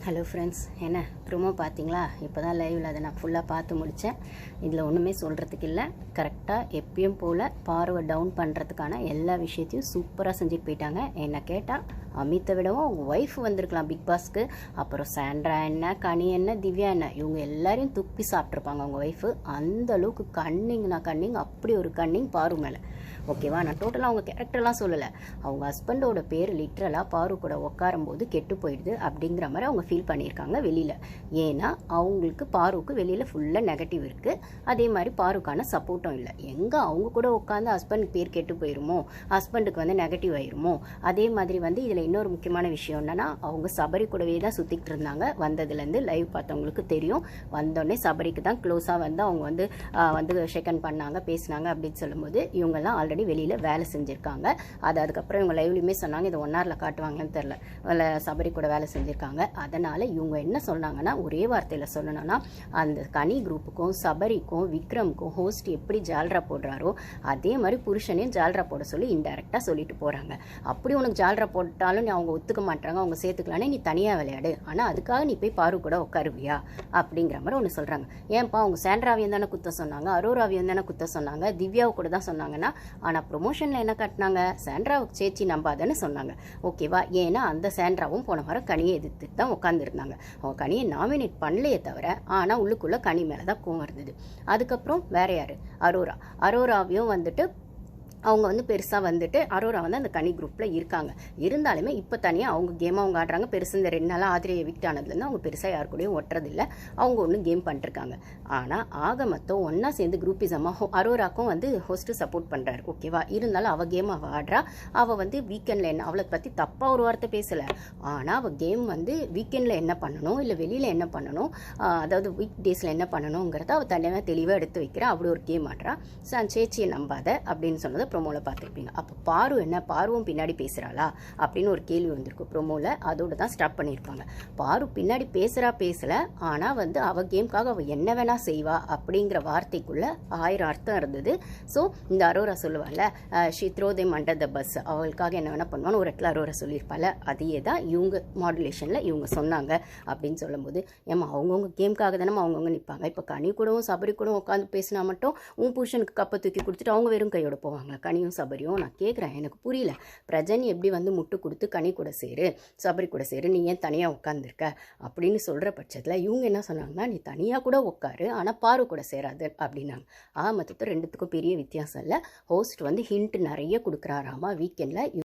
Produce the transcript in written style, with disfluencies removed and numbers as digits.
Hello friends, என்ன promo பார்த்தீங்களா? இப்போ தான் லைவில் அதை நான் ஃபுல்லாக பார்த்து முடித்தேன். இதில் ஒன்றுமே சொல்கிறதுக்கு இல்லை. கரெக்டாக எப்பயும் போல் பார்வை டவுன் பண்ணுறதுக்கான எல்லா விஷயத்தையும் சூப்பராக செஞ்சுட்டு போயிட்டாங்க. என்னை கேட்டால் அமித்தை விடவும் அவங்க ஒய்ஃப் வந்திருக்கலாம் பிக் பாஸ்க்கு. அப்புறம் சாண்ட்ரா என்ன, கனி என்ன, திவ்யா என்ன, இவங்க எல்லாரையும் துப்பி சாப்பிட்ருப்பாங்க அவங்க ஒய்ஃபு. அந்த அளவுக்கு கன்னிங், அப்படி ஒரு கன்னிங் பாரு மேலே. ஓகேவா? நான் டோட்டலாக அவங்க கேரக்டர்லாம் சொல்லலை. அவங்க ஹஸ்பண்டோட பேர் லிட்ரலாக பாரு கூட உட்காரும்போது கெட்டு போயிடுது அப்படிங்கிற மாதிரி அவங்க ஃபீல் பண்ணியிருக்காங்க வெளியில். ஏன்னா அவங்களுக்கு பாருக்கு வெளியில் ஃபுல்லாக நெகட்டிவ் இருக்குது. அதே மாதிரி பாருக்கான சப்போர்ட்டும் இல்லை. எங்கே அவங்க கூட உட்காந்து ஹஸ்பண்டுக்கு பேர் கெட்டு போயிருமோ, ஹஸ்பண்டுக்கு வந்து நெகட்டிவ் ஆயிருமோ. அதே மாதிரி வந்து இதில் இன்னொரு முக்கியமான விஷயம் என்னென்னா, அவங்க சபரி கூடவே தான் சுற்றிக்கிட்டு இருந்தாங்க. வந்ததுலேருந்து லைவ் பார்த்தவங்களுக்கு தெரியும். வந்தோடனே சபரிக்கு தான் க்ளோஸாக வந்து அவங்க வந்து ஷேக்கன் பண்ணாங்க, பேசினாங்க அப்படின்னு சொல்லும்போது இவங்கெல்லாம் ஆல்ரெடி வெளியில் வேலை செஞ்சுருக்காங்க. அதுக்கப்புறம் இவங்க லைவ்லையுமே சொன்னாங்க, இது 1 ஹவரில் காட்டுவாங்கன்னு தெரில, சபரி கூட வேலை செஞ்சுருக்காங்க. அதனால் இவங்க என்ன சொன்னாங்கன்னா, ஒரே வார்த்தையில் சொல்லணும்னா, அந்த கனி குரூப்புக்கும் சபரிக்கும் விக்ரமுக்கும் ஹோஸ்ட் எப்படி ஜால்ரா போடுறாரோ அதே மாதிரி புருஷனையும் ஜால்ரா போட சொல்லி இன்டெரக்டாக சொல்லிட்டு போகிறாங்க. அப்படி உனக்கு ஜால்ரா போட்டாலும் அவங்க ஒத்துக்க மாட்டாங்க, அவங்க சேர்த்துக்கலானே நீ தனியாக விளையாடு, ஆனால் அதுக்காக நீ போய் பாரு கூட உட்காருவியா அப்படிங்கிற மாதிரி ஒன்று சொல்கிறாங்க. ஏன்ப்பா அவங்க சாண்ட்ராவையும் தானே குத்த சொன்னாங்க, அரோராவையும் தானே குத்த சொன்னாங்க, திவ்யாவை கூட தான் சொன்னாங்கன்னா, ஆனால் ப்ரொமோஷனில் என்ன கட்டினாங்க, சாண்ட்ராவுக்கு சேச்சி நம்பாதன்னு சொன்னாங்க. ஓகேவா? ஏன்னா அந்த சாண்ட்ராவும் போன வாரம் கனியை எதிர்த்துட்டு தான் உட்காந்துருந்தாங்க. அவங்க கனியை நாமினேட் பண்ணலையே தவிர, ஆனால் உள்ளுக்குள்ளே கனி மேலே தான் கோவம் இருந்தது. அதுக்கப்புறம் வேற யார், அரோராவையும் வந்துட்டு அவங்க வந்து பெருசாக வந்துட்டு அரோரா வந்து அந்த கனி குரூப்பில் இருக்காங்க. இருந்தாலுமே இப்போ தனியாக அவங்க கேம் அவங்க ஆடுறாங்க. பெருசு இந்த 2 நாளாக ஆதிரியை எவிக்ட் ஆனதுலேருந்து அவங்க பெருசாக யாரு கூடயும் ஒட்டுறதில்லை. அவங்க ஒன்றும் கேம் பண்ணிருக்காங்க. ஆனால் ஆக மொத்தம் ஒன்றா சேர்ந்து குரூப்பிசமாக அரோராக்கும் வந்து ஹோஸ்ட்டு சப்போர்ட் பண்ணுறாரு. ஓகேவா? இருந்தாலும் அவள் கேம் அவள் ஆடுறா. அவள் வந்து வீக்கெண்டில் என்ன, அவளை பற்றி தப்பாக ஒரு வார்த்தை பேசலை. ஆனால் அவள் கேம் வந்து வீக்கெண்டில் என்ன பண்ணணும், இல்லை வெளியில் என்ன பண்ணணும், அதாவது வீக் டேஸில் என்ன பண்ணணுங்கிறத அவள் தனியாக தெளிவாக எடுத்து வைக்கிறா. அப்படி ஒரு கேம் ஆடுறா. சேச்சியை நம்பாத அப்படின்னு சொன்னது ப்ரோமோவில் பார்த்துருப்பீங்க. அப்போ பாரு என்ன, பாருவும் பின்னாடி பேசுகிறாளா அப்படின்னு ஒரு கேள்வி வந்திருக்கும் ப்ரோமோவில். அதோடு தான் ஸ்டாப் பண்ணியிருப்பாங்க. பாரு பின்னாடி பேசலை, ஆனால் வந்து அவள் கேம்காக அவள் என்ன வேணால் செய்வா அப்படிங்கிற வார்த்தைக்குள்ளே 1000 அர்த்தம் இருந்தது. ஸோ இந்த அரோரா சொல்லுவாள், she throw them under the bus, அவளுக்காக என்ன வேணால் பண்ணுவான்னு ஒரு இடத்துல அரோரா சொல்லியிருப்பாள். அதையே தான் இவங்க மாடுலேஷனில் இவங்க சொன்னாங்க அப்படின்னு சொல்லும்போது, ஏமா அவங்கவுங்க கேம்காக தானே அவங்கவுங்க நிற்பாங்க. இப்போ கனி கூடவும் சபரி கூடவும் உட்காந்து பேசினா மட்டும் உன் புருஷனுக்கு கப்பை தூக்கி கொடுத்துட்டு அவங்க வெறும் கையோட போவாங்க. கனியும் சபரியும் நான் கேட்குறேன், எனக்கு புரியல. பிரஜன் எப்படி வந்து முட்டு கொடுத்து கனி கூட சேரு, சபரி கூட சேரு, நீ ஏன் தனியாக உட்காந்துருக்க அப்படின்னு சொல்கிற பட்சத்தில் இவங்க என்ன சொன்னாங்கன்னா, நீ தனியாக கூட உட்காரு, ஆனால் பாரு கூட சேராது அப்படின்னாங்க. மொத்தத்தில் 2த்துக்கும் பெரிய வித்தியாசம் இல்லை. ஹோஸ்ட் வந்து ஹிண்ட் நிறைய கொடுக்குறாராமா வீக்கெண்டில்.